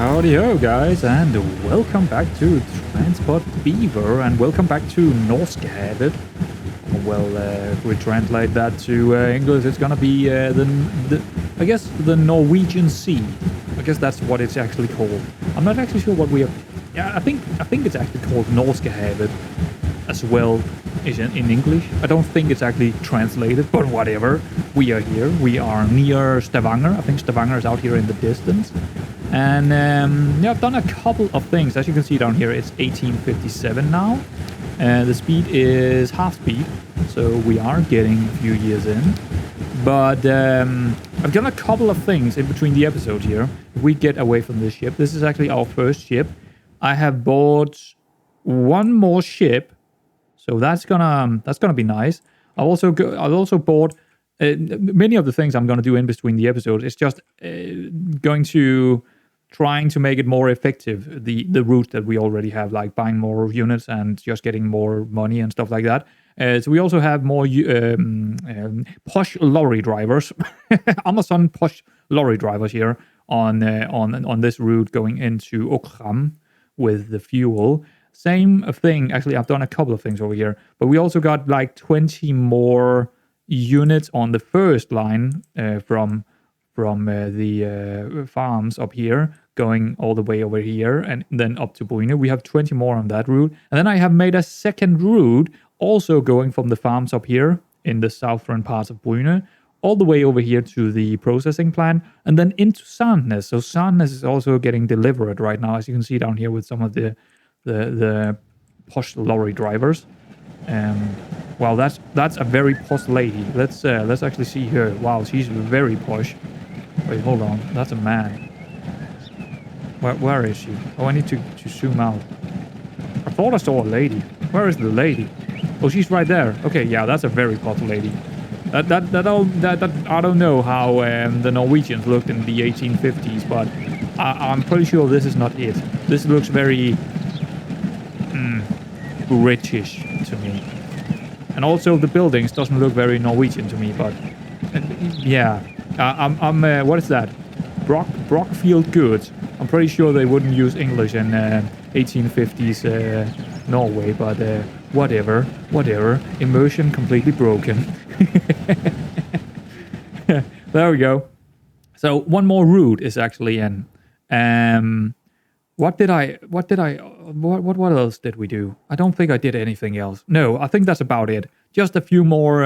Howdy ho, guys, and welcome back to Transport Beaver, and welcome back to Norskahavet. Well, if we translate that to English, it's gonna be I guess the Norwegian Sea. I guess that's what it's actually called. I'm not actually sure what we are. Yeah, I think it's actually called Norskahavet as well in English. I don't think it's actually translated, but whatever. We are here. We are near Stavanger. I think Stavanger is out here in the distance. And yeah, I've done a couple of things. As you can see down here, it's 1857 now. The speed is half speed, so we are getting a few years in. But I've done a couple of things in between the episodes here. If we get away from this ship, this is actually our first ship. I have bought one more ship, so that's gonna be nice. I've also bought many of the things I'm gonna do in between the episodes. It's just trying to make it more effective, the route that we already have, like buying more units and just getting more money and stuff like that. So we also have more posh lorry drivers, Amazon posh lorry drivers here on this route going into Okram with the fuel. Same thing, actually, I've done a couple of things over here, but we also got like 20 more units on the first line from the farms up here, going all the way over here and then up to Bryne. We have 20 more on that route. And then I have made a second route, also going from the farms up here in the southern parts of Bryne, all the way over here to the processing plant, and then into Sandnes. So Sandnes is also getting delivered right now, as you can see down here with some of the posh lorry drivers. Well, that's a very posh lady. Let's actually see her. Wow, she's very posh. Wait, hold on. That's a man. Where is she? Oh, I need to zoom out. I thought I saw a lady. Where is the lady? Oh, she's right there. Okay, yeah, that's a very posh lady. That I don't know how the Norwegians looked in the 1850s, but I'm pretty sure this is not it. This looks very British to me. And also the buildings doesn't look very Norwegian to me, but yeah. I'm what is that? Brockfield Goods. I'm pretty sure they wouldn't use English in 1850s Norway, but whatever. Immersion completely broken. There we go. So one more route is actually in. What else did we do? I don't think I did anything else. No, I think that's about it. Just a few more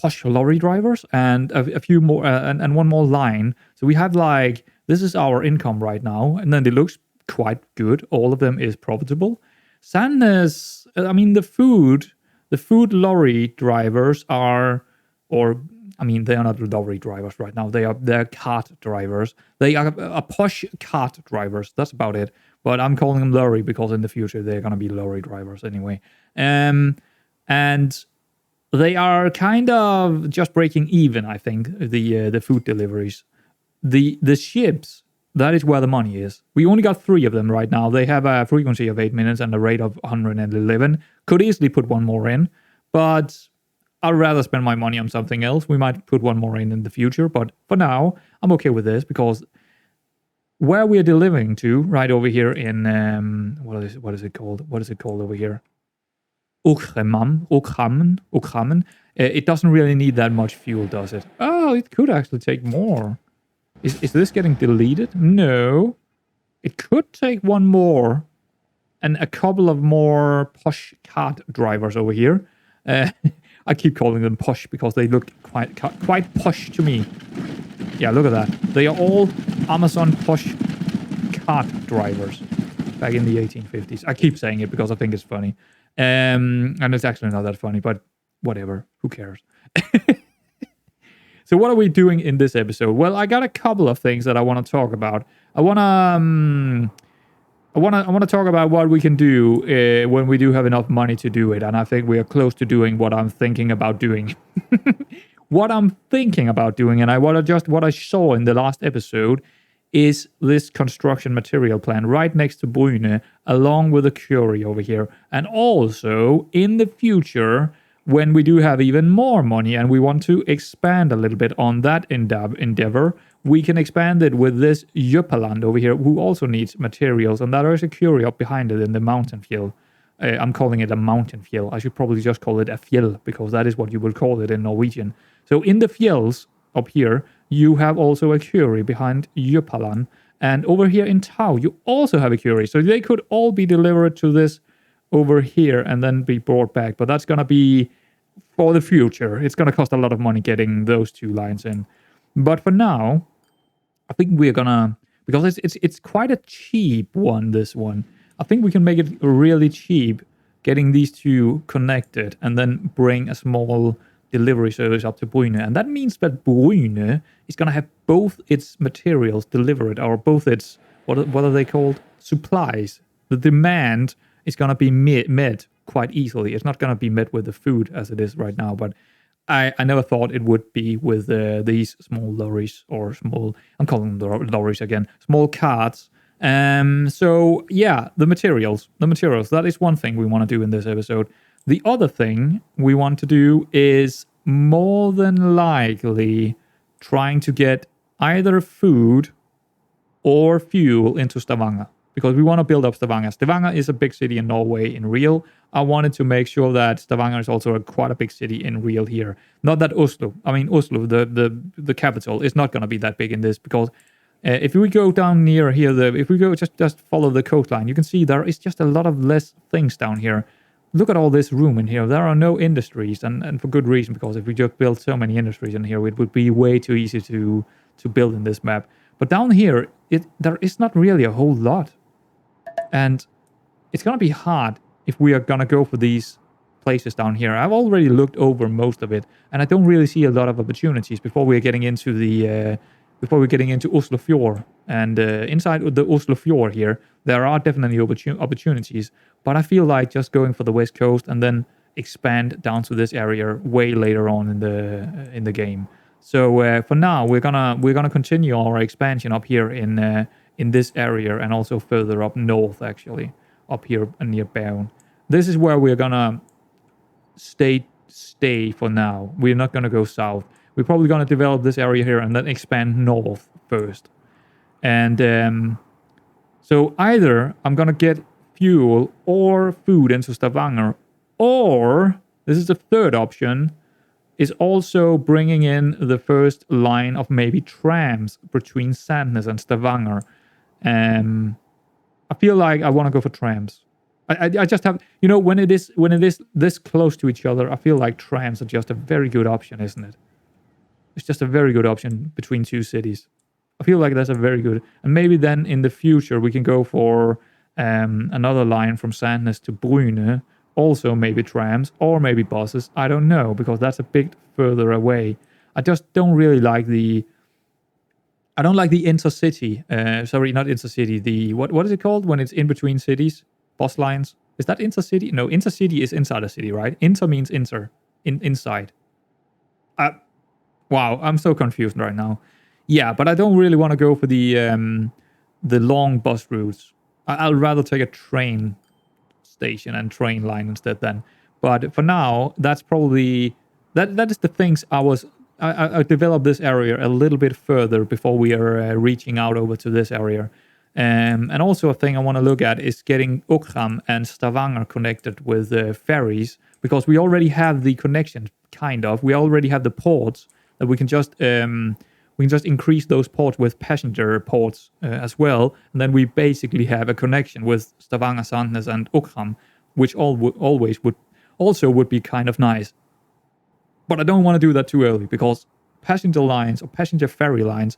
posh lorry drivers and a few more and one more line. So we have like, this is our income right now, and then it looks quite good. All of them is profitable. Sandnes, I mean the food lorry drivers are, or I mean they are not lorry drivers right now. They're cart drivers. They are posh cart drivers. That's about it. But I'm calling them lorry because in the future they're gonna be lorry drivers anyway. And they are kind of just breaking even, I think, the food deliveries. The ships, that is where the money is. We only got 3 of them right now. They have a frequency of 8 minutes and a rate of 111. Could easily put one more in, but I'd rather spend my money on something else. We might put one more in the future, but for now, I'm okay with this because where we are delivering to, right over here in, what is it called? What is it called over here? Okrammen. It doesn't really need that much fuel, does it? Oh, it could actually take more. Is this getting deleted? No. It could take one more. And a couple of more posh cart drivers over here. I keep calling them posh because they look quite posh to me. Yeah, look at that. They are all Amazon posh cart drivers back in the 1850s. I keep saying it because I think it's funny. And it's actually not that funny, but whatever. Who cares? So what are we doing in this episode? Well, I got a couple of things that I want to talk about. I want to talk about what we can do when we do have enough money to do it, and I think we are close to doing what I'm thinking about doing. What I'm thinking about doing, and what I saw in the last episode, is this construction material plant right next to Bryne, along with the quarry over here. And also, in the future, when we do have even more money and we want to expand a little bit on that endeavor, we can expand it with this Juppaland over here, who also needs materials, and there is a quarry up behind it in the mountain fjell. I'm calling it a mountain fjell. I should probably just call it a fjell, because that is what you would call it in Norwegian. So in the fjells up here, you have also a quarry behind Juppaland, and over here in Tau, you also have a quarry. So they could all be delivered to this over here and then be brought back, but that's going to be for the future. It's going to cost a lot of money getting those 2 lines in. But for now, I think we're gonna, because it's quite a cheap one, this one. I think we can make it really cheap, getting these 2 connected, and then bring a small delivery service up to Bryne. And that means that Bryne is gonna have both its materials delivered, or both its, what are they called? Supplies. The demand is gonna be met quite easily. It's not gonna be met with the food as it is right now, but I never thought it would be with these small lorries, or small, I'm calling them lorries again, small carts. So yeah, the materials, that is one thing we want to do in this episode. The other thing we want to do is more than likely trying to get either food or fuel into Stavanger, because we want to build up Stavanger. Stavanger is a big city in Norway in real. I wanted to make sure that Stavanger is also quite a big city in real here. Not that Oslo, the capital, is not going to be that big in this, because if we go down near here, if we go just follow the coastline, you can see there is just a lot of less things down here. Look at all this room in here. There are no industries, and for good reason, because if we just build so many industries in here, it would be way too easy to build in this map. But down here, there is not really a whole lot. And it's going to be hard if we are going to go for these places down here. I've already looked over most of it, and I don't really see a lot of opportunities before we're getting into the Oslo Fjord. And inside the Oslo Fjord here, there are definitely opportunities, but I feel like just going for the west coast and then expand down to this area way later on in the game. So for now, we're gonna continue our expansion up here in this area, and also further up north, actually, up here near Bern. This is where we're gonna stay for now. We're not gonna go south. We're probably gonna develop this area here and then expand north first. And so either I'm gonna get fuel or food into Stavanger, or this is the third option, is also bringing in the first line of maybe trams between Sandnes and Stavanger. I feel like I want to go for trams. I just have, when it is this close to each other, I feel like trams are just a very good option, isn't it? It's just a very good option between 2 cities. I feel like that's a very good, and maybe then in the future we can go for another line from Sandnes to Bryne, also maybe trams or maybe buses. I don't know, because that's a bit further away. I just don't really like the intercity. Sorry, not intercity. The what is it called when it's in between cities? Bus lines. Is that intercity? No, intercity is inside a city, right? Inter means inside. Wow, I'm so confused right now. Yeah, but I don't really want to go for the long bus routes. I'll rather take a train station and train line instead then. But for now, that's probably that is the things I developed this area a little bit further before we are reaching out over to this area. And also a thing I want to look at is getting Okram and Stavanger connected with ferries, because we already have the connection, kind of. We already have the ports that we can just increase those ports with passenger ports as well, and then we basically have a connection with Stavanger, Sandnes, and Okram, which always would be kind of nice. But I don't want to do that too early, because passenger lines or passenger ferry lines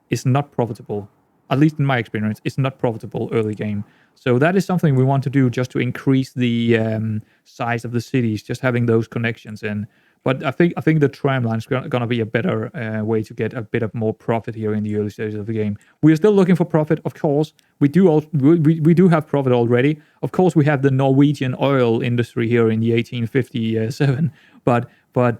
is not profitable. At least in my experience, it's not profitable early game. So that is something we want to do just to increase the size of the cities, just having those connections in. But I think the tram line is going to be a better way to get a bit of more profit here in the early stages of the game. We are still looking for profit, of course. We do have profit already. Of course, we have the Norwegian oil industry here in the 1857. But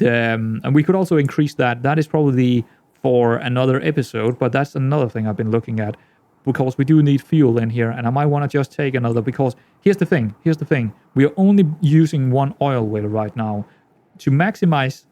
and we could also increase that. That is probably for another episode. But that's another thing I've been looking at, because we do need fuel in here, and I might want to just take another. Because here's the thing. We are only using one oil well right now. To maximize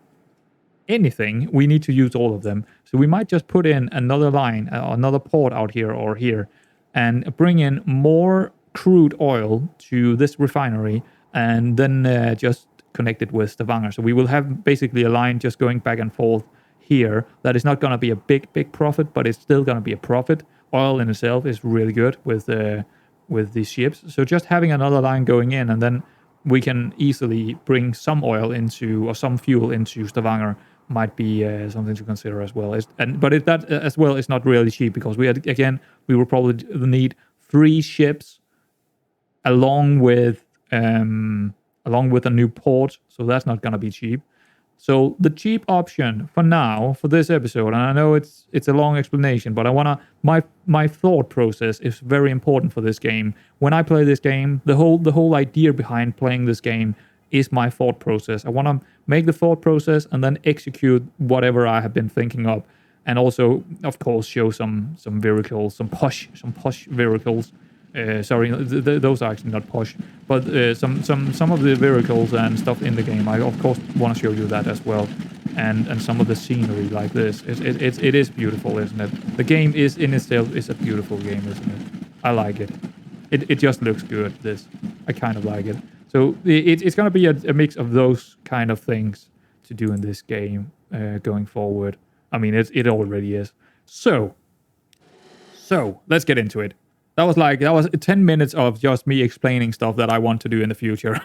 anything, we need to use all of them. So we might just put in another line, another port out here or here, and bring in more crude oil to this refinery, and then just connect it with Stavanger. So we will have basically a line just going back and forth here. That is not going to be a big profit, but it's still going to be a profit. Oil in itself is really good with these ships. So just having another line going in, and then we can easily bring some oil into, or some fuel into Stavanger, might be something to consider as well. But that as well is not really cheap, because we will probably need 3 ships along with a new port, so that's not gonna be cheap. So the cheap option for now for this episode, and I know it's a long explanation, but my thought process is very important for this game. When I play this game, the whole idea behind playing this game is my thought process. I want to make the thought process and then execute whatever I have been thinking of, and also, of course, show some vehicles, some posh vehicles. Sorry, those are actually not posh, but some of the vehicles and stuff in the game. I of course want to show you that as well, and some of the scenery like this. It is beautiful, isn't it? The game is in itself is a beautiful game, isn't it? I like it. It just looks good. I kind of like it. So it's gonna be a mix of those kind of things to do in this game going forward. I mean, it already is. So let's get into it. That was 10 minutes of just me explaining stuff that I want to do in the future.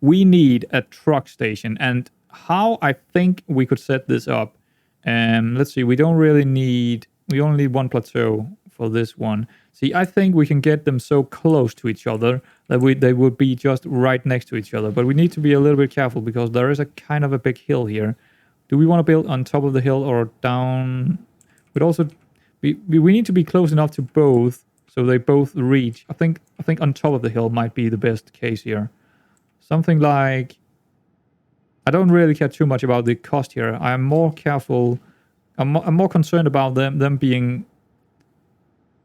We need a truck station, and how I think we could set this up. Let's see, we only need 1 plateau for this one. See, I think we can get them so close to each other that they would be just right next to each other. But we need to be a little bit careful, because there is a kind of a big hill here. Do we want to build on top of the hill or down? But also, we need to be close enough to both, so they both reach. I think on top of the hill might be the best case here. Something like, I don't really care too much about the cost here. I'm more careful. I'm more concerned about them being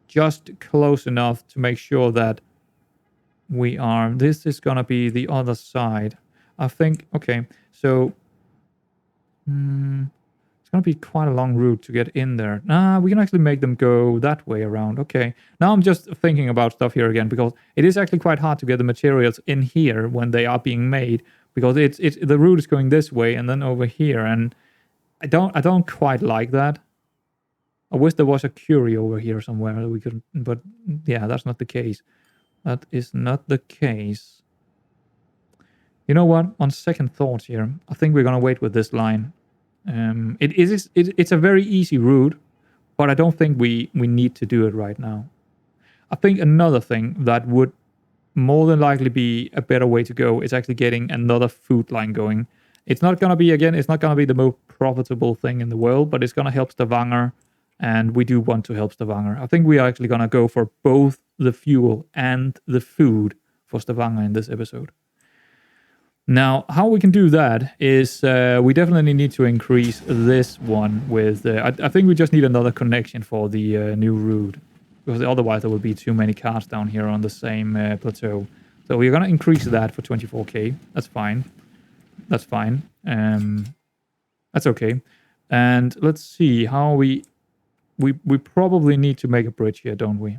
just close enough to make sure that we are. This is gonna be the other side. I think. Okay, so. It's going to be quite a long route to get in there. We can actually make them go that way around. Okay. Now I'm just thinking about stuff here again, because it is actually quite hard to get the materials in here when they are being made, because the route is going this way and then over here, and I don't quite like that. I wish there was a curie over here somewhere that we could, but yeah, that's not the case. That is not the case. You know what? On second thoughts here, I think we're gonna wait with this line. It's a very easy route, but I don't think we need to do it right now. I think another thing that would more than likely be a better way to go is actually getting another food line going. It's not gonna be the most profitable thing in the world, but it's gonna help Stavanger, and we do want to help Stavanger. I think we are actually gonna go for both the fuel and the food for Stavanger in this episode. Now, how we can do that is we definitely need to increase this one with... I think we just need another connection for the new route, because otherwise there will be too many cars down here on the same plateau. So we're going to increase that for 24k. That's fine. That's fine. That's okay. And let's see how we probably need to make a bridge here, don't we?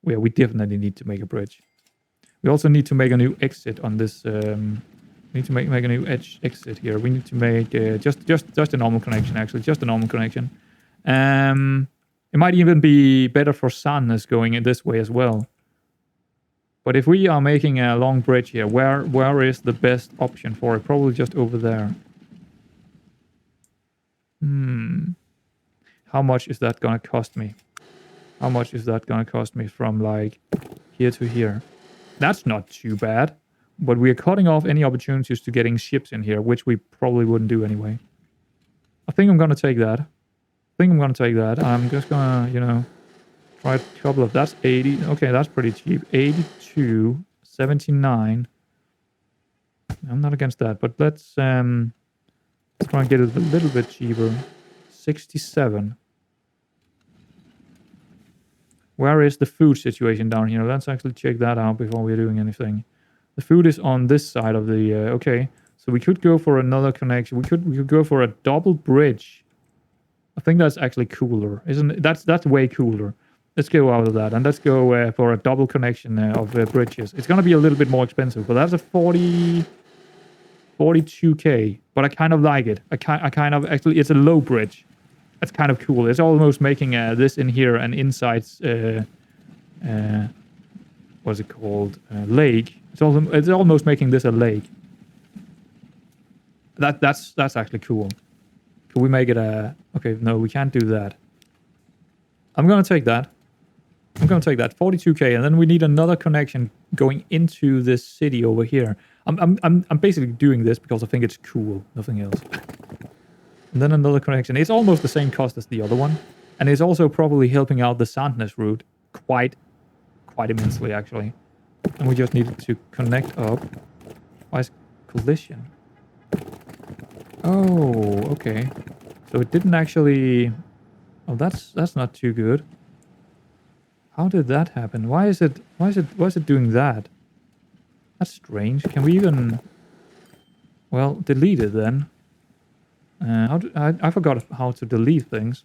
Yeah, we definitely need to make a bridge. We also need to make a new exit on this. We need to make a new exit here. We need to make just a normal connection, actually, just a normal connection. It might even be better for Sandnes going in this way as well. But if we are making a long bridge here, where is the best option for it? Probably just over there. How much is that gonna cost me? How much is that gonna cost me from like here to here? That's not too bad, but we are cutting off any opportunities to getting ships in here, which we probably wouldn't do anyway. I think I'm gonna take that. I'm just gonna, try a couple of... That's 80. Okay, that's pretty cheap. 82, 79. I'm not against that, but let's try and get it a little bit cheaper. 67. Where is the food situation down here? Let's actually check that out before we're doing anything. The food is on this side of the... okay, So we could go for another connection. We could go for a double bridge. I think that's actually cooler, isn't it? That's way cooler. Let's go out of that and let's go for a double connection of bridges. It's gonna be a little bit more expensive, but that's a 42k. But I kind of like it. I kind of actually, it's a low bridge. That's kind of cool. It's almost making this in here an inside what's it called? Lake. It's almost making this a lake. That's actually cool. Can we make it a... Okay, no, we can't do that. I'm gonna take that. 42k, and then we need another connection going into this city over here. I'm basically doing this because I think it's cool, nothing else. And then another connection. It's almost the same cost as the other one, and it's also probably helping out the Sandnes route quite immensely, actually. And we just needed to connect up. Why is collision? Oh, okay. So it didn't actually... Oh, that's not too good. How did that happen? Why is it doing that? That's strange. Can we even... Well, delete it then. I forgot how to delete things.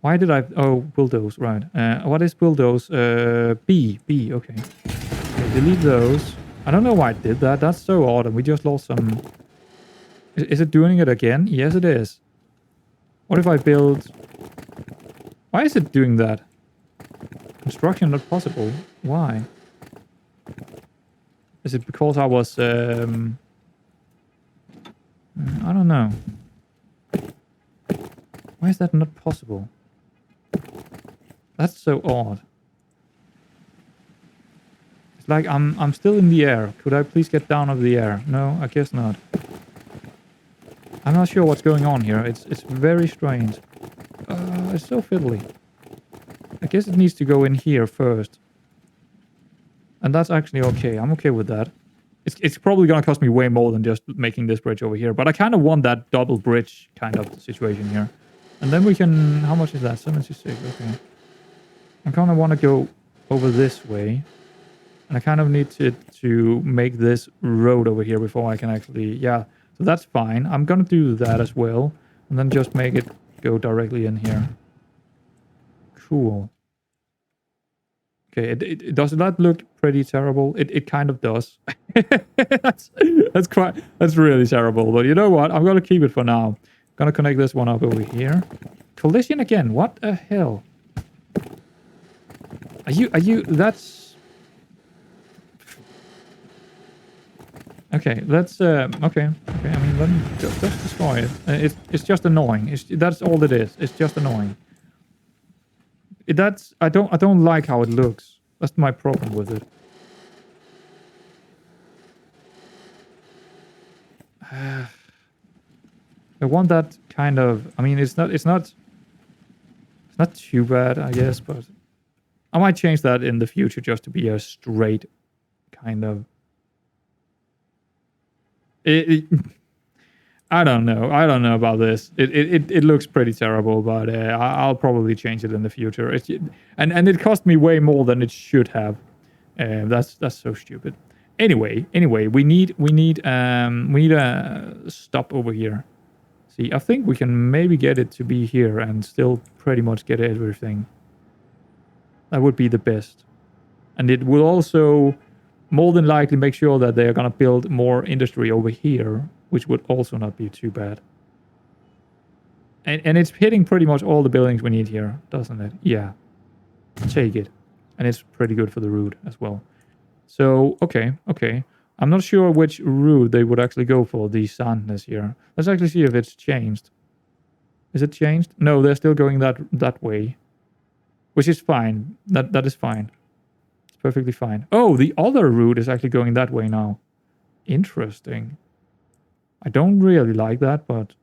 Why did I... Oh, bulldoze, right. What is bulldoze? B, okay. Okay, delete those. I don't know why it did that. That's so odd, and we just lost some... Is it doing it again? Yes, it is. What if I build... Why is it doing that? Construction not possible. Why? Is it because I was... I don't know. Why is that not possible? That's so odd. It's like I'm still in the air. Could I please get down of the air? No, I guess not. I'm not sure what's going on here. It's very strange. It's so fiddly. I guess it needs to go in here first. And that's actually okay. I'm okay with that. It's probably going to cost me way more than just making this bridge over here. But I kind of want that double bridge kind of situation here. And then we can... How much is that? 76. Okay. I kind of want to go over this way. And I kind of need to make this road over here before I can actually... Yeah. So that's fine. I'm going to do that as well. And then just make it go directly in here. Cool. Okay, does that look pretty terrible? It kind of does. that's really terrible. But you know what? I'm gonna keep it for now. Gonna connect this one up over here. Collision again. What the hell? Are you? That's okay. Let's okay. I mean, let me just destroy it. It's just annoying. That's all it is. It's just annoying. I don't like how it looks. That's my problem with it. I want that kind of... I mean, it's not too bad, I guess, but I might change that in the future just to be a straight kind of... I don't know about this. It looks pretty terrible, but I'll probably change it in the future. And it cost me way more than it should have. That's so stupid. Anyway, we need a stop over here. See, I think we can maybe get it to be here and still pretty much get everything. That would be the best. And it will also more than likely make sure that they are going to build more industry over here, which would also not be too bad. And it's hitting pretty much all the buildings we need here, doesn't it? Yeah. Take it. And it's pretty good for the route as well. So, okay. I'm not sure which route they would actually go for, the Sandnes here. Let's actually see if it's changed. Is it changed? No, they're still going that way. Which is fine. That is fine. It's perfectly fine. Oh, the other route is actually going that way now. Interesting. I don't really like that, but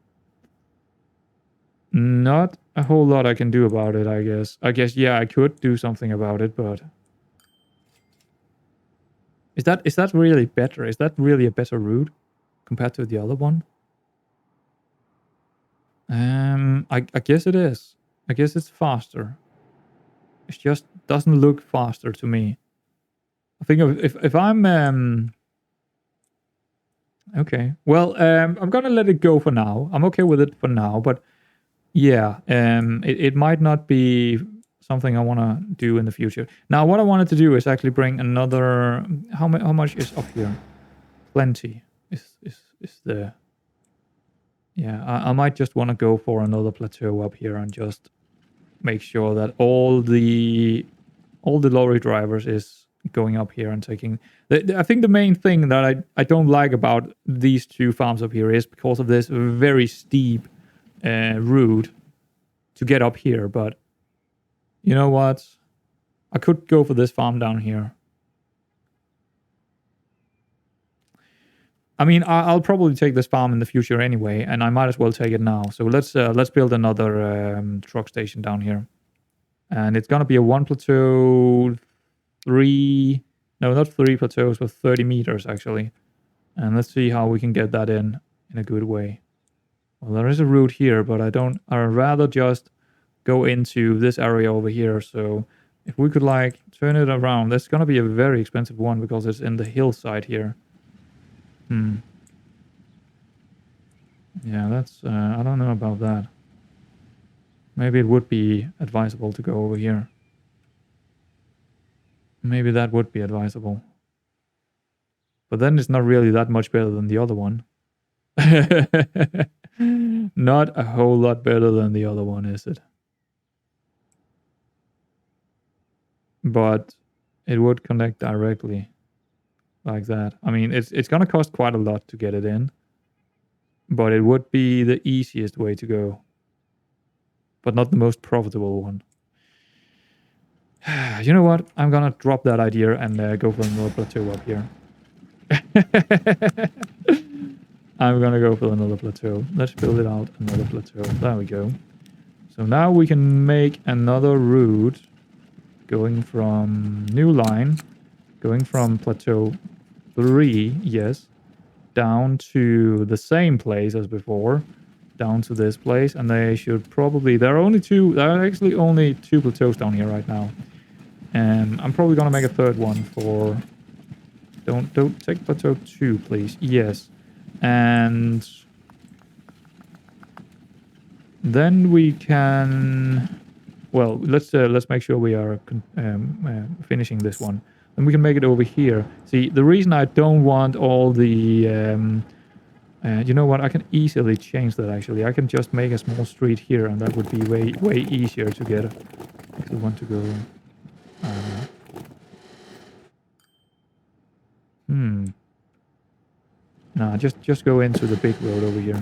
not a whole lot I can do about it, I guess. Yeah, I could do something about it, but... Is that really better? Is that really a better route compared to the other one? I guess it is. I guess it's faster. It just doesn't look faster to me. I think if I'm Okay. Well, I'm gonna let it go for now. I'm okay with it for now, but yeah, it might not be something I want to do in the future. Now, what I wanted to do is actually bring another. How much is up here? Plenty. Is the yeah? I might just want to go for another plateau up here and just make sure that all the lorry drivers is going up here and taking. I think the main thing that I don't like about these two farms up here is because of this very steep route to get up here. But you know what? I could go for this farm down here. I mean, I'll probably take this farm in the future anyway, and I might as well take it now. So let's build another truck station down here, and it's gonna be a one plateau, three. No, not three plateaus, but 30 meters actually. And let's see how we can get that in a good way. Well, there is a route here, but I'd rather just go into this area over here. So if we could like turn it around, that's gonna be a very expensive one because it's in the hillside here. Yeah, that's I don't know about that. Maybe it would be advisable to go over here. Maybe that would be advisable. But then it's not really that much better than the other one. Not a whole lot better than the other one, is it? But it would connect directly like that. I mean, it's gonna cost quite a lot to get it in, but it would be the easiest way to go, but not the most profitable one. You know what? I'm gonna drop that idea and go for another plateau up here. I'm gonna go for another plateau. Let's build it out another plateau. There we go. So now we can make another route going from new line, going from plateau 3, yes, down to the same place as before, down to this place, and they should probably. There are actually only two plateaus down here right now. And I'm probably gonna make a third one for. Don't take plateau 2, please. Yes, and then we can. Well, let's make sure we are finishing this one, and we can make it over here. See, the reason I don't want all the, you know what? I can easily change that. Actually, I can just make a small street here, and that would be way easier to get. If we want to go. Nah, just go into the big road over here.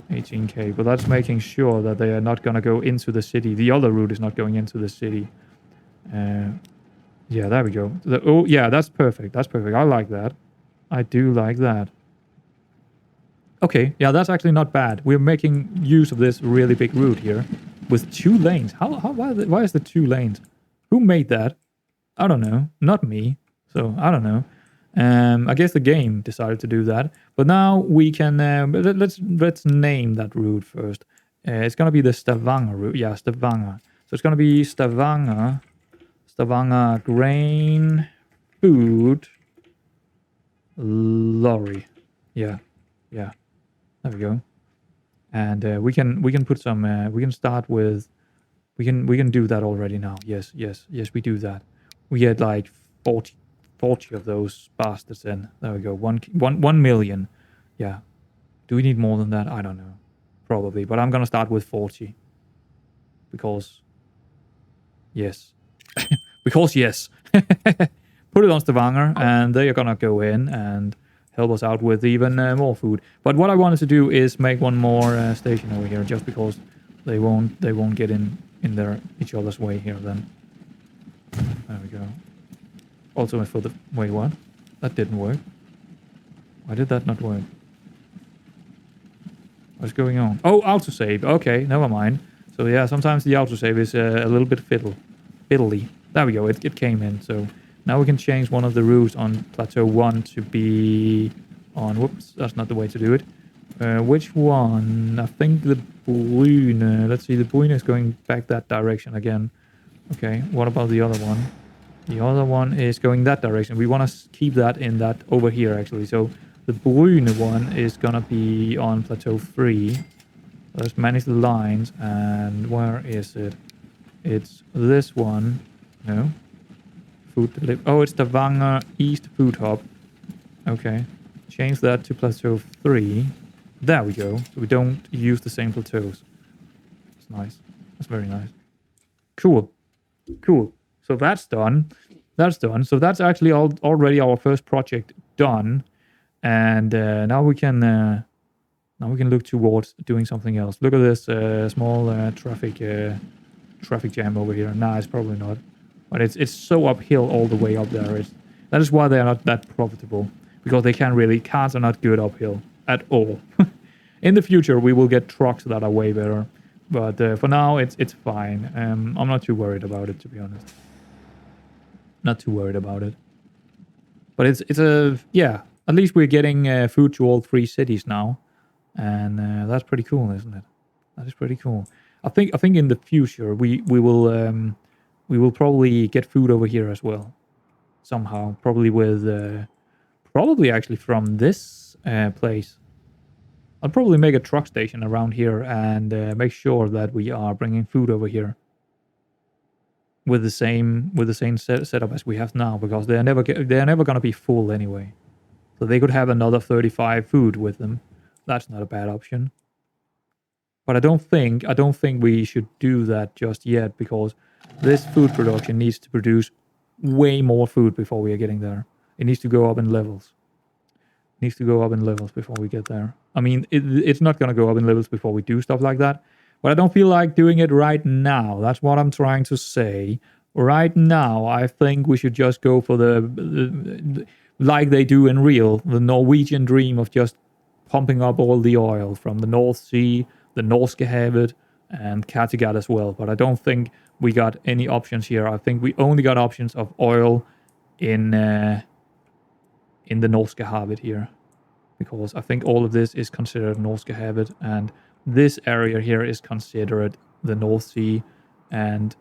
18k, but that's making sure that they are not gonna go into the city. The other route is not going into the city. Yeah, there we go. Oh, yeah, that's perfect. That's perfect. I like that. I do like that. Okay, yeah, that's actually not bad. We're making use of this really big route here with 2 lanes. Why is there 2 lanes? Who made that? I don't know. Not me. So I don't know. I guess the game decided to do that. But now we can let's name that route first. It's gonna be the Stavanger route. Yeah, Stavanger. So it's gonna be Stavanger grain food lorry. Yeah. There we go. And we can put some. We can start with. We can do that already now. Yes, we do that. We had like 40 of those bastards in. There we go. 1 million. Yeah. Do we need more than that? I don't know. Probably. But I'm going to start with 40. Because. Yes. Because yes. Put it on Stavanger and they are going to go in and help us out with even more food. But what I wanted to do is make one more station over here just because they won't get in each other's way here then. There we go. Also for the... Wait, what? That didn't work. Why did that not work? What's going on? Oh, autosave. Okay, never mind. So yeah, sometimes the autosave is a little bit fiddly. There we go. It came in. So now we can change one of the routes on plateau 1 to be on... Whoops, that's not the way to do it. Which one? I think the Brune. Let's see, the Brune is going back that direction again. Okay, what about the other one? The other one is going that direction. We want to keep that in that over here, actually. So The Brune one is gonna be on plateau 3. Let's manage the lines, and where is it? It's this one. No. Food delivery. Oh, it's the Stavanger East Food Hub. Okay. Change that to plateau 3. There we go. So we don't use the same plateaus. That's nice. That's very nice. Cool. Cool. So that's done. That's done. So that's actually already our first project done. And now we can look towards doing something else. Look at this small traffic jam over here. Nah, it's probably not. But it's so uphill all the way up there. That is why they are not that profitable. Because they can't really... Cars are not good uphill at all. In the future, we will get trucks that are way better. But for now, it's fine. I'm not too worried about it, to be honest. Not too worried about it. But it's a... Yeah, at least we're getting food to all 3 cities now. And that's pretty cool, isn't it? That is pretty cool. I think in the future, we will probably get food over here as well. Somehow. Probably with... Probably actually from this place. I'll probably make a truck station around here and make sure that we are bringing food over here with the same setup as we have now, because they're never going to be full anyway. So they could have another 35 food with them. That's not a bad option. But I don't think we should do that just yet, because this food production needs to produce way more food before we are getting there. It needs to go up in levels. It needs to go up in levels before we get there. I mean, it's not going to go up in levels before we do stuff like that. But I don't feel like doing it right now. That's what I'm trying to say. Right now, I think we should just go for the like they do in real, the Norwegian dream of just pumping up all the oil from the North Sea, the Norskehavet, and Kattegat as well. But I don't think we got any options here. I think we only got options of oil in the Norskehavet here, because I think all of this is considered Norskehavet, and this area here is considered the North Sea, and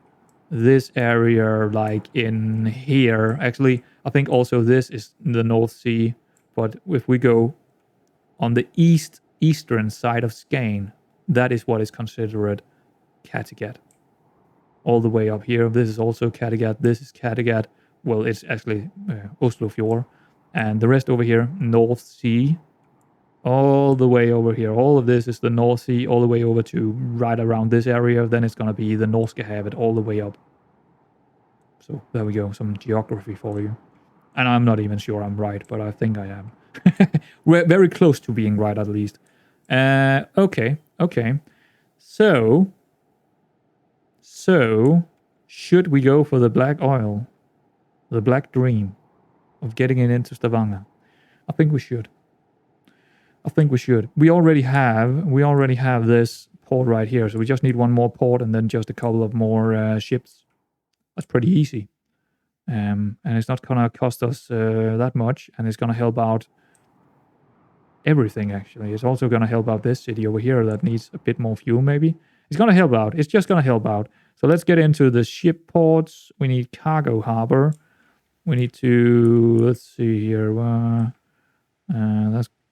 this area like in here, actually I think also this is the North Sea. But if we go on the eastern side of Skane, that is what is considered Kattegat. All the way up here, this is also Kattegat, this is Kattegat. Well, it's actually Oslofjord. And the rest over here, North Sea. All the way over here. All of this is the North Sea, all the way over to right around this area. Then it's going to be the Norskehavet all the way up. So there we go. Some geography for you. And I'm not even sure I'm right, but I think I am. We're very close to being right, at least. Okay. So, should we go for the black oil? The black dream of getting it into Stavanger? I think we should. We already have this port right here, so we just need one more port and then just a couple of more ships. That's pretty easy. And it's not gonna cost us that much, and it's gonna help out everything, actually. It's also gonna help out this city over here that needs a bit more fuel, maybe. It's gonna help out. It's just gonna help out. So let's get into the ship ports. We need cargo harbor. We need to, let's see here.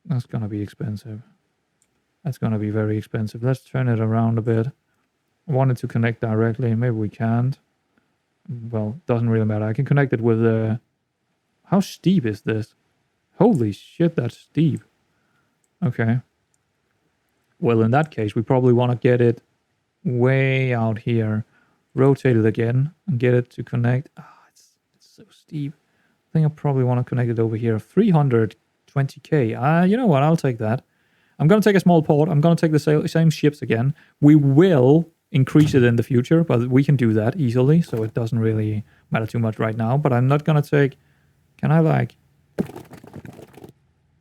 That's gonna be expensive. That's gonna be very expensive. Let's turn it around a bit. I wanted to connect directly. Maybe we can't. Well, doesn't really matter. I can connect it with how steep is this? Holy shit, that's steep. Okay. Well, in that case, we probably want to get it way out here. Rotate it again and get it to connect. It's so steep. I think I probably want to connect it over here. 320k. You know what? I'll take that. I'm going to take a small port. I'm going to take the same ships again. We will increase it in the future, but we can do that easily, so it doesn't really matter too much right now. But I'm not going to take... Can I like...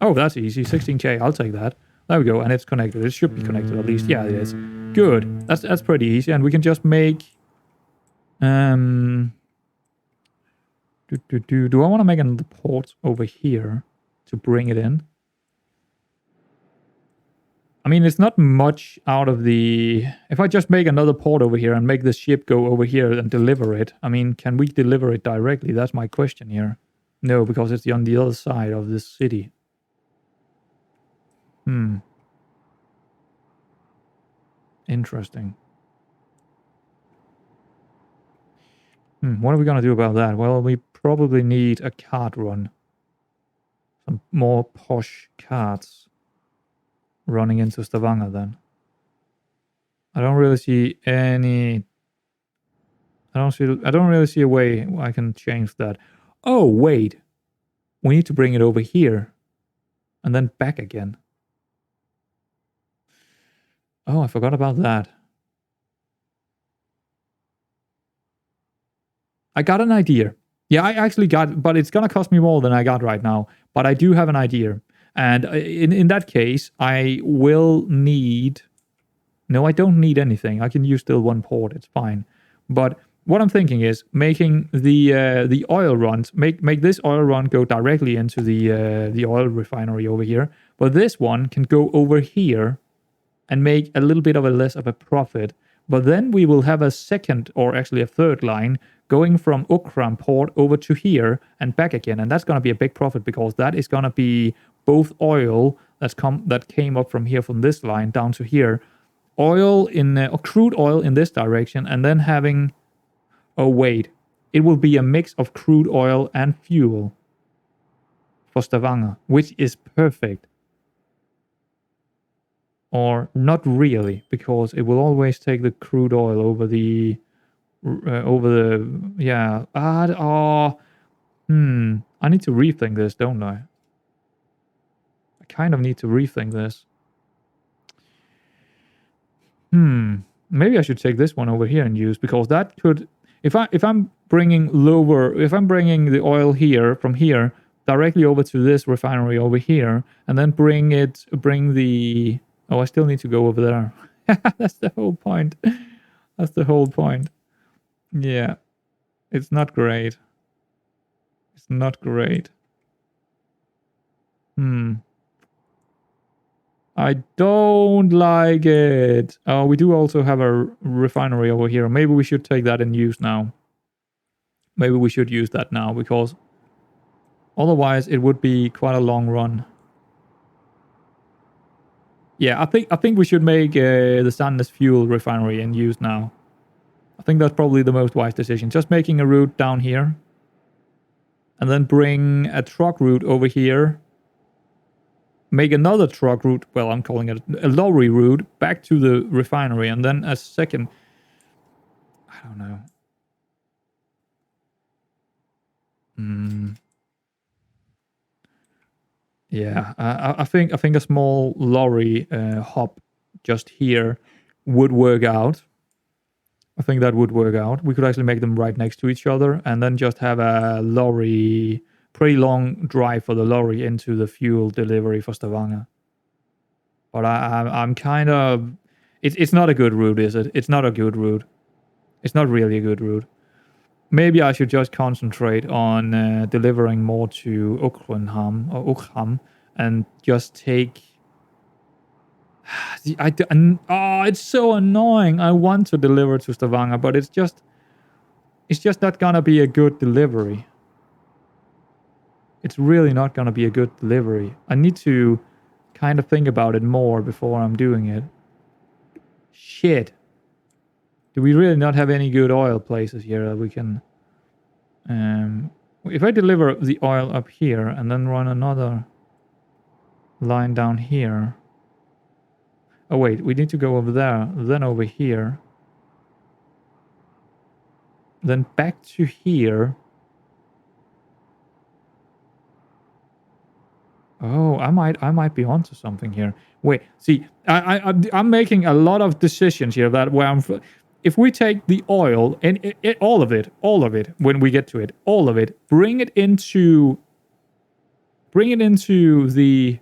Oh, that's easy. 16k. I'll take that. There we go. And it's connected. It should be connected at least. Yeah, it is. Good. That's pretty easy. And we can just make... Do I want to make another port over here to bring it in? I mean, it's not much out of the... If I just make another port over here and make the ship go over here and deliver it, I mean, can we deliver it directly? That's my question here. No, because it's on the other side of this city. Interesting. What are we gonna do about that? Well, we probably need a cart run. Some more posh carts running into Stavanger then. I don't really see any... I don't really see a way I can change that. Oh, wait. We need to bring it over here. And then back again. Oh, I forgot about that. I got an idea. Yeah, I actually got, but it's gonna cost me more than I got right now. But I do have an idea. And in that case, I will need... No, I don't need anything. I can use still one port. It's fine. But what I'm thinking is making the oil runs, make this oil run go directly into the oil refinery over here. But this one can go over here and make a little bit of a less of a profit. But then we will have a second, or actually a third line going from Ukram port over to here and back again. And that's going to be a big profit because that is going to be both oil that came up from here from this line down to here, oil in or crude oil in this direction, and then having... Oh wait, it will be a mix of crude oil and fuel for Stavanger, which is perfect. Or not really, because it will always take the crude oil over the yeah. I need to rethink this, don't I? I kind of need to rethink this. Maybe I should take this one over here and use, because that could... If I'm bringing the oil here from here directly over to this refinery over here, and then bring the... Oh, I still need to go over there. That's the whole point. That's the whole point. Yeah. It's not great. It's not great. I don't like it. Oh, we do also have a refinery over here. Maybe we should take that in use now. Maybe we should use that now, because otherwise it would be quite a long run. Yeah, I think we should make the Sandnes fuel refinery in use now. I think that's probably the most wise decision. Just making a route down here. And then bring a truck route over here. Make another truck route, well, I'm calling it a lorry route, back to the refinery. And then a second... I don't know. Yeah, I think a small lorry hop just here would work out. I think that would work out. We could actually make them right next to each other, and then just have a lorry, pretty long drive for the lorry into the fuel delivery for Stavanger. But I'm kind of... It's not a good route, is it? It's not a good route. It's not really a good route. Maybe I should just concentrate on delivering more to Ukram and just take... it's so annoying. I want to deliver to Stavanger, but it's just not gonna be a good delivery. It's really not gonna be a good delivery. I need to kind of think about it more before I'm doing it. Shit. Do we really not have any good oil places here that we can... if I deliver the oil up here and then run another line down here... Oh wait, we need to go over there, then over here. Then back to here. Oh, I might be onto something here. Wait, see, I'm making a lot of decisions here that where I'm... If we take the oil and all of it, when we get to it, all of it, bring it into the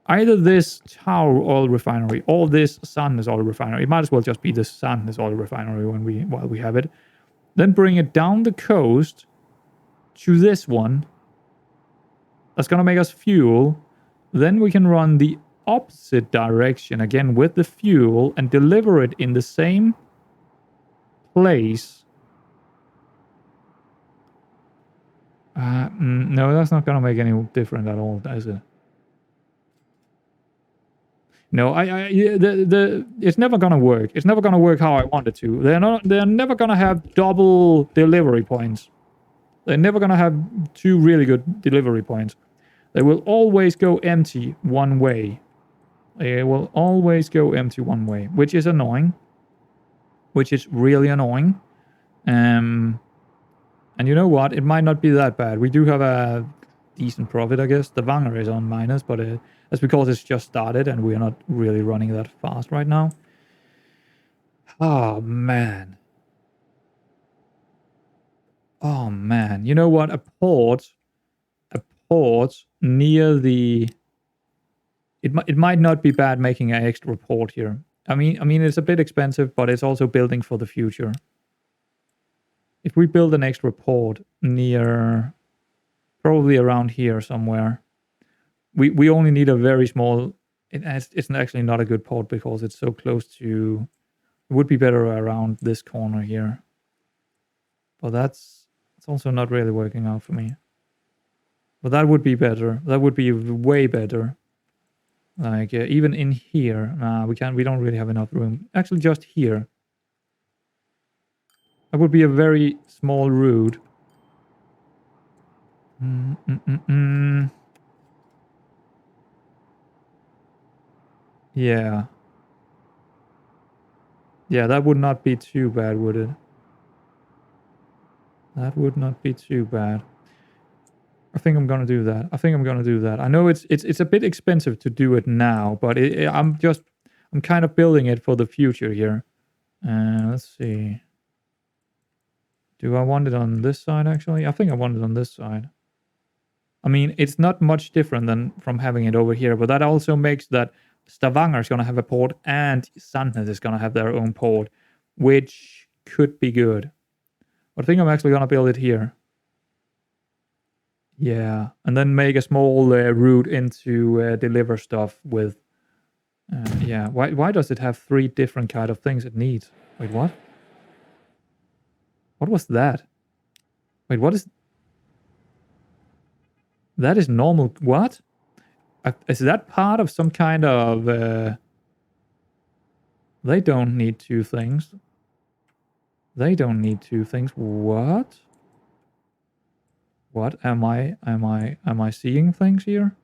either this Tower oil refinery or this Sandnes oil refinery. It might as well just be the Sandnes oil refinery while we have it. Then bring it down the coast to this one. That's gonna make us fuel. Then we can run the opposite direction again with the fuel and deliver it in the same place. No, that's not gonna make any difference at all, is it? No, it's never gonna work. It's never gonna work how I want it to. They're never gonna have double delivery points. They're never gonna have two really good delivery points. They will always go empty one way. They will always go empty one way, which is annoying. Which is really annoying. And you know what? It might not be that bad. We do have a decent profit, I guess. The Vanger is on minus, but that's because it's just started and we're not really running that fast right now. Oh, man. Oh, man. You know what? A port near the... It might not be bad making an extra port here. I mean, it's a bit expensive, but it's also building for the future. If we build an extra port near... probably around here somewhere. We only need a very small... It's actually not a good port because it's so close to... It would be better around this corner here. But it's also not really working out for me. But that would be better. That would be way better. Like, even in here... Nah, we don't really have enough room. Actually, just here. That would be a very small route. Yeah. Yeah, that would not be too bad, would it? That would not be too bad. I think I'm gonna do that. I know it's a bit expensive to do it now, but I'm kind of building it for the future here. Let's see. Do I want it on this side, actually? I think I want it on this side. I mean, it's not much different than from having it over here, but that also makes that Stavanger is going to have a port and Sandnes is going to have their own port, which could be good. But I think I'm actually going to build it here. Yeah, and then make a small route into deliver stuff with... yeah, why does it have 3 different kind of things it needs? Wait, what? What was that? Wait, what is... That is normal... What? Is that part of some kind of... They don't need 2 things. They don't need 2 things. What? What? Am I seeing things here?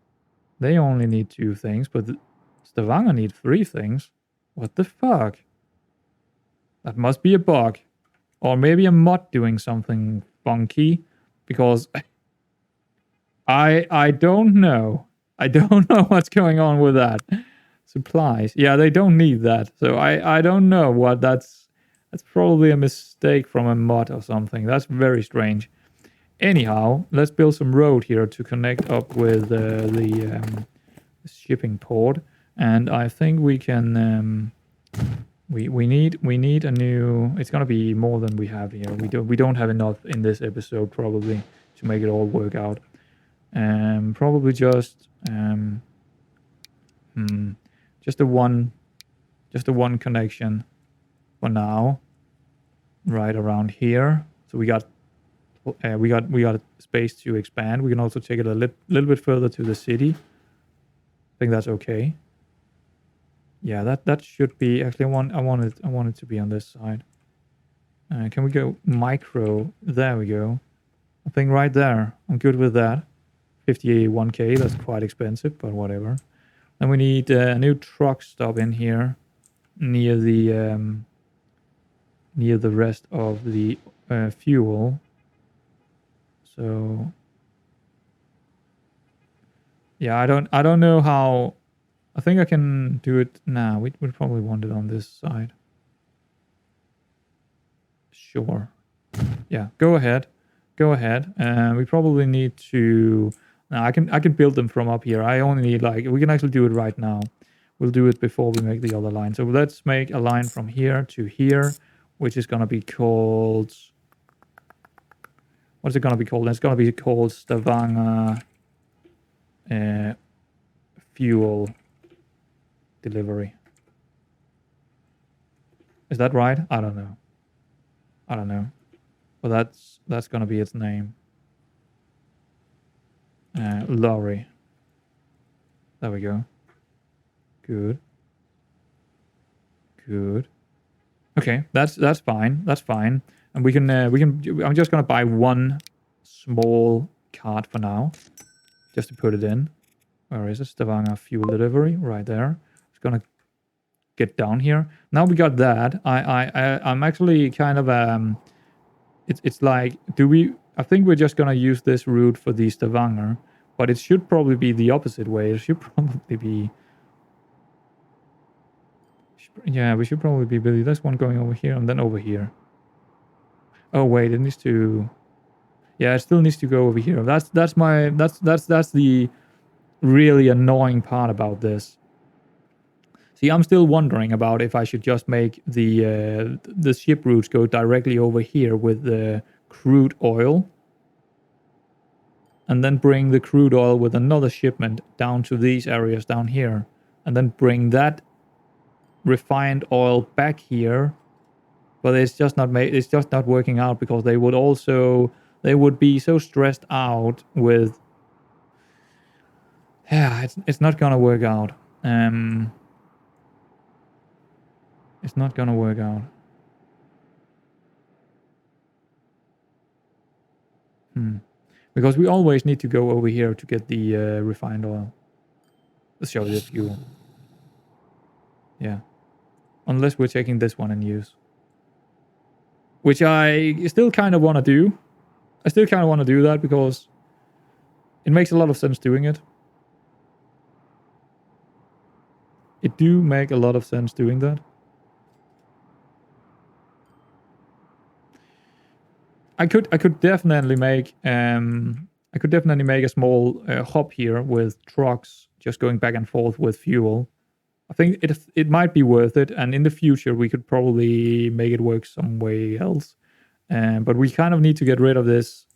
They only need 2 things, but Stavanger need 3 things. What the fuck? That must be a bug. Or maybe a mod doing something funky. Because... I don't know. I don't know what's going on with that. Supplies. Yeah, they don't need that. So I don't know what that's... That's probably a mistake from a mod or something. That's very strange. Anyhow, let's build some road here to connect up with the shipping port. And I think we can... we need a new... It's gonna be more than we have here. We don't have enough in this episode probably to make it all work out. Probably just the one connection for now, right around here. So we got space to expand. We can also take it a little bit further to the city. I think that's okay. Yeah, that should be... Actually, I want it to be on this side. Can we go micro? There we go. I think right there. I'm good with that. 51k, that's quite expensive, but whatever. And we need a new truck stop in here near the rest of the fuel. So yeah, I don't know how... I think I can do it now. We would probably want it on this side. Sure. Yeah, go ahead. We probably need to... Now I can build them from up here. I only need we can actually do it right now. We'll do it before we make the other line. So let's make a line from here to here, which is gonna be called... What's it gonna be called? It's gonna be called Stavanger fuel delivery. Is that right? I don't know. But that's gonna be its name. Lorry. There we go. Good. Good. Okay, that's fine. That's fine. And we can I'm just gonna buy one small cart for now, just to put it in. Where is it? Stavanger fuel delivery, right there. It's gonna get down here. Now we got that. I'm actually kind of it's like, I think we're just gonna use this route for the Stavanger, but it should probably be the opposite way. It should probably be, yeah, we should probably be building this one going over here and then over here. Oh wait, it needs to, yeah, it still needs to go over here. That's the really annoying part about this. See, I'm still wondering about if I should just make the ship routes go directly over here with the crude oil, and then bring the crude oil with another shipment down to these areas down here, and then bring that refined oil back here. But it's just not working out, because they would be so stressed out with, yeah, it's not gonna work out. It's not gonna work out. Because we always need to go over here to get the refined oil. Let's show you the fuel. Yeah. Unless we're taking this one in use. Which I still kind of want to do. I still kind of want to do that because it makes a lot of sense doing it. It do make a lot of sense doing that. I could definitely make a small hub here with trucks just going back and forth with fuel. I think it might be worth it, and in the future we could probably make it work some way else. But we kind of need to get rid of this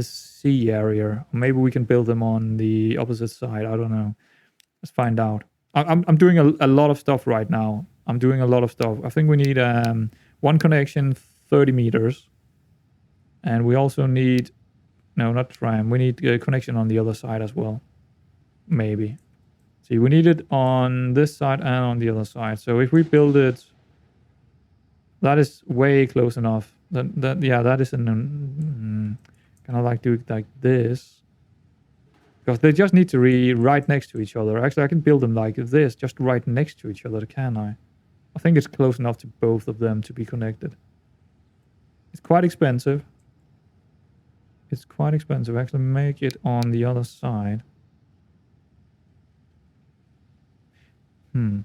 sea area. Maybe we can build them on the opposite side. I don't know. Let's find out. I'm doing a lot of stuff right now. I'm doing a lot of stuff. I think we need one connection, 30 meters. And we also need, no, not tram. We need a connection on the other side as well. Maybe. See, we need it on this side and on the other side. So if we build it, that is way close enough. That is kind of like do it like this. Because they just need to be right next to each other. Actually, I can build them like this, just right next to each other, can I? I think it's close enough to both of them to be connected. It's quite expensive. It's quite expensive. Actually, make it on the other side. I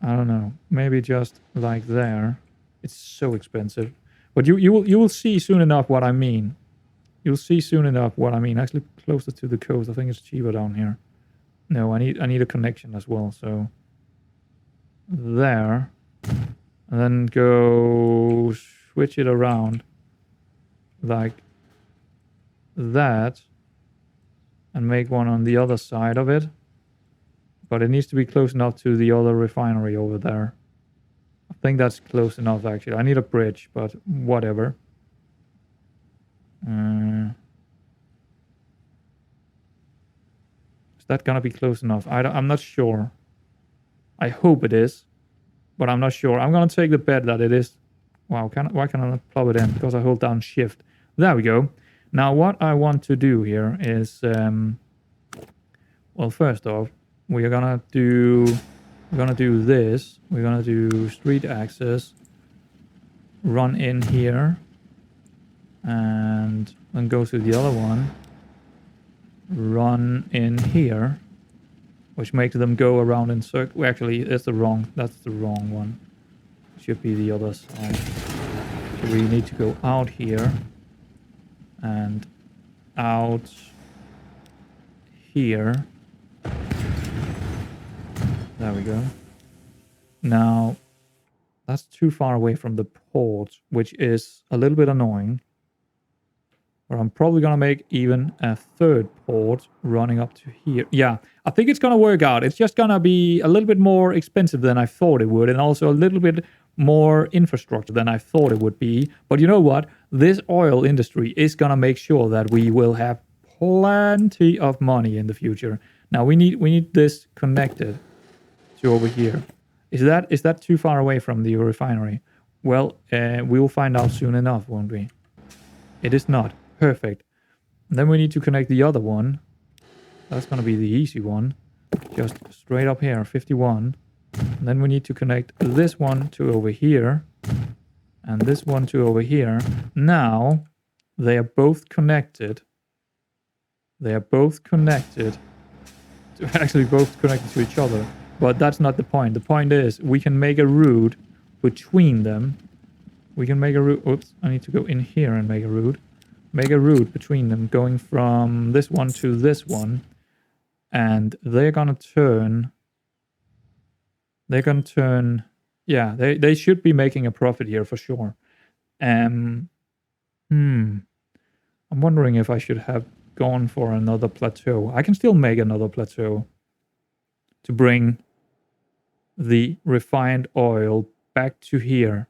don't know. Maybe just like there. It's so expensive. But you will see soon enough what I mean. You'll see soon enough what I mean. Actually, closer to the coast. I think it's cheaper down here. No, I need a connection as well. So there, and then go switch it around like that, and make one on the other side of it. But it needs to be close enough to the other refinery over there. I think that's close enough, actually. I need a bridge, but whatever. Is that gonna be close enough? I'm not sure. I hope it is, but I'm not sure. I'm gonna take the bet that it is. Wow, why can I not plug it in? Because I hold down shift. There we go. Now what I want to do here is, well, first off, we're gonna do this. We're gonna do street access, run in here, and then go to the other one, run in here, which makes them go around in circle. Well, actually, that's the wrong one. It should be the other side. So we need to go out here and out here. There we go. Now, that's too far away from the port, which is a little bit annoying. But I'm probably going to make even a third port running up to here. Yeah, I think it's going to work out. It's just going to be a little bit more expensive than I thought it would, and also a little bit more infrastructure than I thought it would be. But you know what? This oil industry is going to make sure that we will have plenty of money in the future. Now, we need this connected to over here. Is that too far away from the refinery? Well, we will find out soon enough, won't we? It is not. Perfect. And then we need to connect the other one. That's going to be the easy one. Just straight up here, 51. And then we need to connect this one to over here. And this one to over here. Now, they are both connected. They are both connected. Actually, both connected to each other. But that's not the point. The point is, we can make a route between them. We can make a route. Oops, I need to go in here and make a route. Make a route between them, going from this one to this one. And they're gonna turn. They're gonna turn. Yeah, they should be making a profit here for sure. I'm wondering if I should have gone for another plateau. I can still make another plateau to bring the refined oil back to here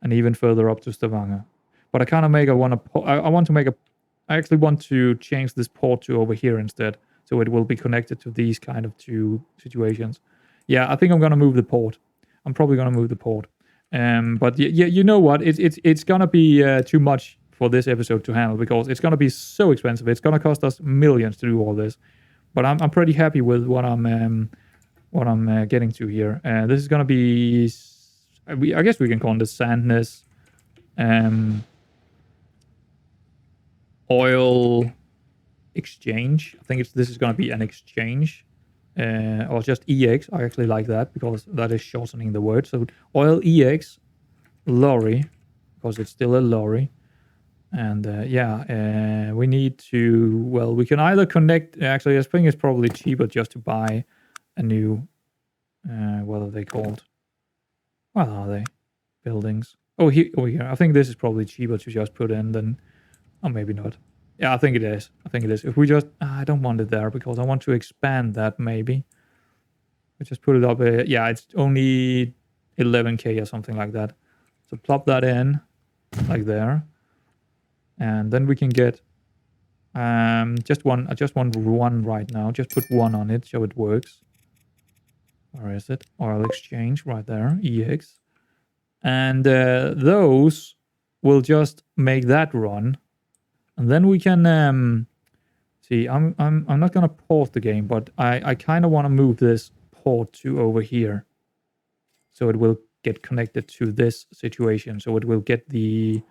and even further up to Stavanger. But I kind of I actually want to change this port to over here instead, so it will be connected to these kind of two situations. Yeah, I think I'm gonna move the port. I'm probably gonna move the port. But yeah, you know what? It's gonna be too much for this episode to handle because it's gonna be so expensive. It's gonna cost us millions to do all this. But I'm pretty happy with what I'm getting to here. This is gonna be, I guess we can call it the Sandnes oil exchange. I think this is gonna be an exchange. Or just EX. I actually like that because that is shortening the word. So oil EX lorry, because it's still a lorry. And we need to, well, we can either connect, actually I think it's probably cheaper just to buy a new, what are they called? What are they? Buildings. Oh, here. I think this is probably cheaper to just put in than, or maybe not. Yeah, I think it is. If we just, I don't want it there because I want to expand that maybe. I just put it up. Yeah, it's only 11k or something like that. So plop that in, like there. And then we can get just one. I just want one right now. Just put one on it so it works. Where is it? Oil exchange right there, EX. And those will just make that run. And then we can see. I'm not gonna port the game, but I kind of want to move this port to over here, so it will get connected to this situation. So it will get the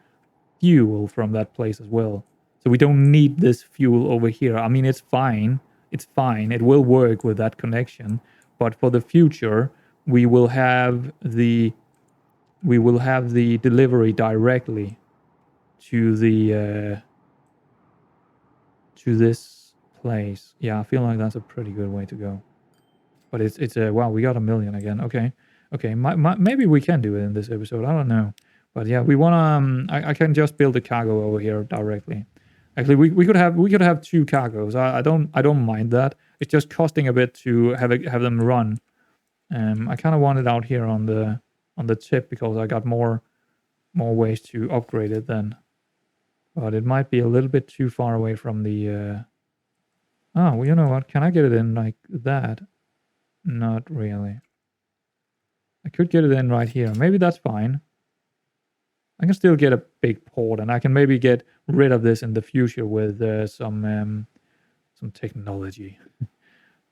fuel from that place as well. So we don't need this fuel over here. I mean, it's fine. It's fine. It will work with that connection. But for the future, we will have the delivery directly to the to this place. Yeah, I feel like that's a pretty good way to go. But it's a wow, we got 1 million again. Okay, maybe we can do it in this episode. I don't know, but yeah, we wanna. I can just build a cargo over here directly. Actually, we could have 2 cargos. I don't mind that. It's just costing a bit to have them run. I kind of want it out here on the tip because I got more ways to upgrade it then. But it might be a little bit too far away from the... Oh, well, you know what? Can I get it in like that? Not really. I could get it in right here. Maybe that's fine. I can still get a big port, and I can maybe get rid of this in the future with some technology.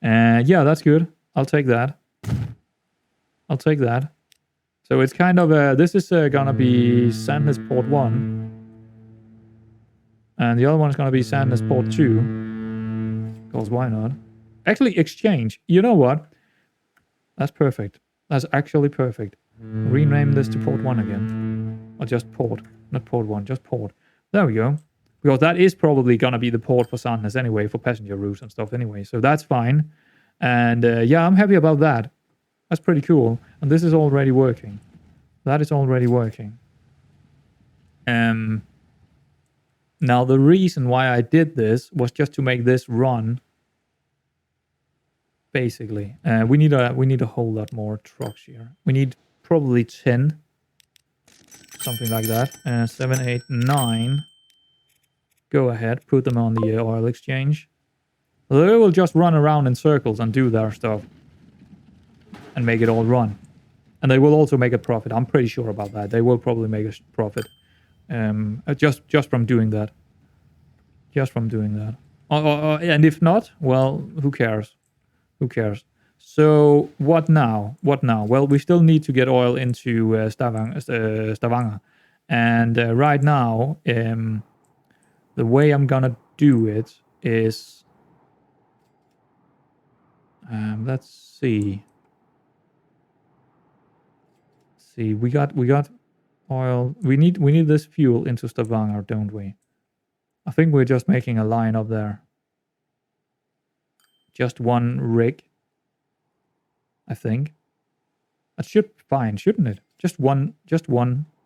Yeah, that's good. I'll take that. So it's kind of... this is gonna be Sandnes Port 1. And the other one is going to be Sandnes Port 2. Because why not? Actually, exchange. You know what? That's perfect. That's actually perfect. Rename this to Port 1 again. Or just Port. Not Port 1, just Port. There we go. Because that is probably going to be the port for Sandnes anyway, for passenger routes and stuff anyway. So that's fine. And yeah, I'm happy about that. That's pretty cool. And this is already working. That is already working. Now, the reason why I did this was just to make this run. Basically, we need a whole lot more trucks here. We need probably 10, something like that. 7, 8, 9. Go ahead, put them on the oil exchange. They will just run around in circles and do their stuff. and make it all run. And they will also make a profit. I'm pretty sure about that. They will probably make a profit. Just from doing that. Just from doing that. And if not, well, who cares? Who cares? So what now? What now? Well, we still need to get oil into Stavanger. And right now, the way I'm gonna do it is... let's see. See, we got oil. We need this fuel into Stavanger, don't we? I think we're just making a line up there. Just one rig. I think. That should be fine, shouldn't it? Just one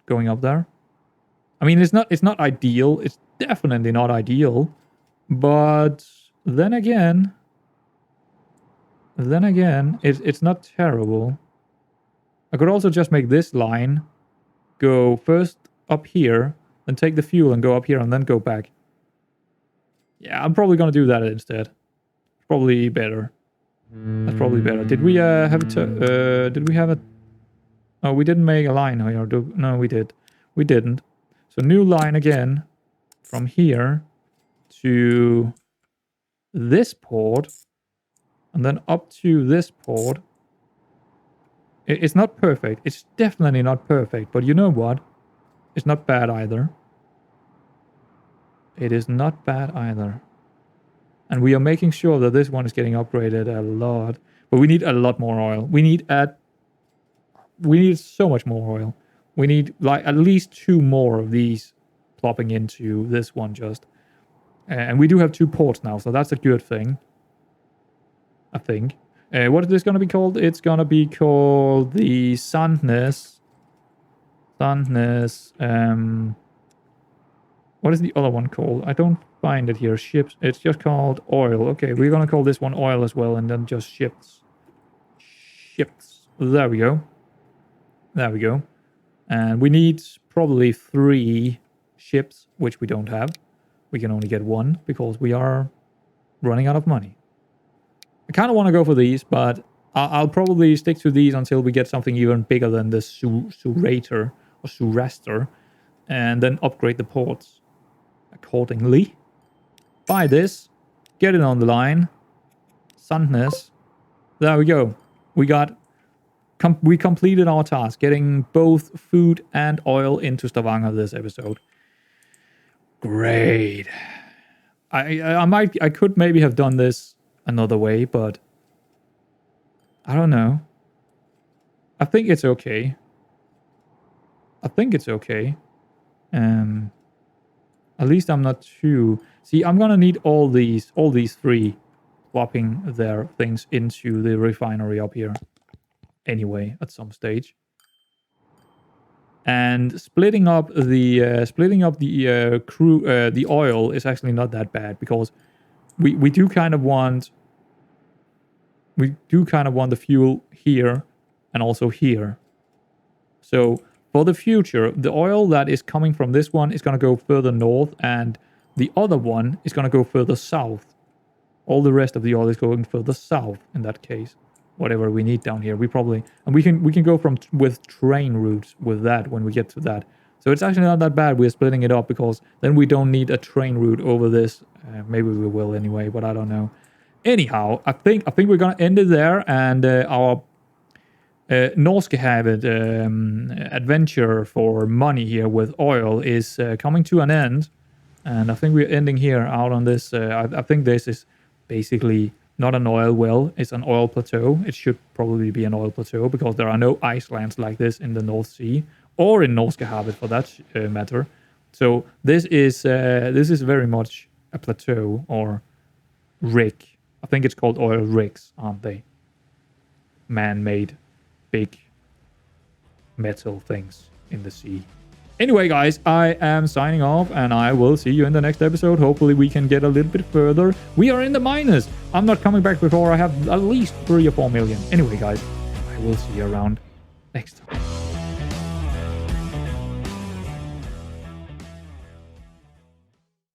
going up there. I mean, it's not ideal. It's definitely not ideal. But then again, it's not terrible. I could also just make this line go first up here, then take the fuel and go up here and then go back. Yeah, I'm probably gonna do that instead. Probably better. That's probably better. Did we have it? Did we have it? Oh, we didn't make a line here. No, we did. We didn't. So new line again from here to this port, and then up to this port. It's not perfect. It's definitely not perfect. But you know what? It's not bad either. It is not bad either. And we are making sure that this one is getting upgraded a lot. But we need a lot more oil. We need so much more oil. We need like at least 2 more of these plopping into this one just. And we do have 2 ports now, so that's a good thing. I think. What is this going to be called? It's going to be called the Sandnes. What is the other one called? I don't find it here. Ships. It's just called oil. Okay, we're going to call this one oil as well, and then just ships. Ships. There we go. There we go. And we need probably 3 ships, which we don't have. We can only get 1 because we are running out of money. I kind of want to go for these, but I'll probably stick to these until we get something even bigger than the Surator or Suraster, and then upgrade the ports accordingly. Buy this, get it on the line. Sandnes. There we go. We completed our task, getting both food and oil into Stavanger this episode. Great. I could maybe have done this another way, but I don't know. I think it's okay. At least I'm not too... See, I'm gonna need all these 3 swapping their things into the refinery up here anyway at some stage. And splitting up the oil is actually not that bad, because we do kind of want the fuel here and also here. So for the future, the oil that is coming from this one is going to go further north, and the other one is going to go further south. All the rest of the oil is going further south in that case. Whatever we need down here, we can go with train routes with that when we get to that. So it's actually not that bad. We're splitting it up because then we don't need a train route over this. Maybe we will anyway, but I don't know. Anyhow, I think we're gonna end it there, and our Norskehavet adventure for money here with oil is coming to an end. And I think we're ending here out on this. I think this is basically not an oil well, it's an oil plateau. It should probably be an oil plateau because there are no icelands like this in the North Sea or in Norskehavet for that matter. So this is very much a plateau or rig. I think it's called oil rigs, aren't they? Man-made big metal things in the sea. Anyway, guys, I am signing off, and I will see you in the next episode. Hopefully, we can get a little bit further. We are in the minus. I'm not coming back before I have at least 3 or 4 million. Anyway, guys, I will see you around next time.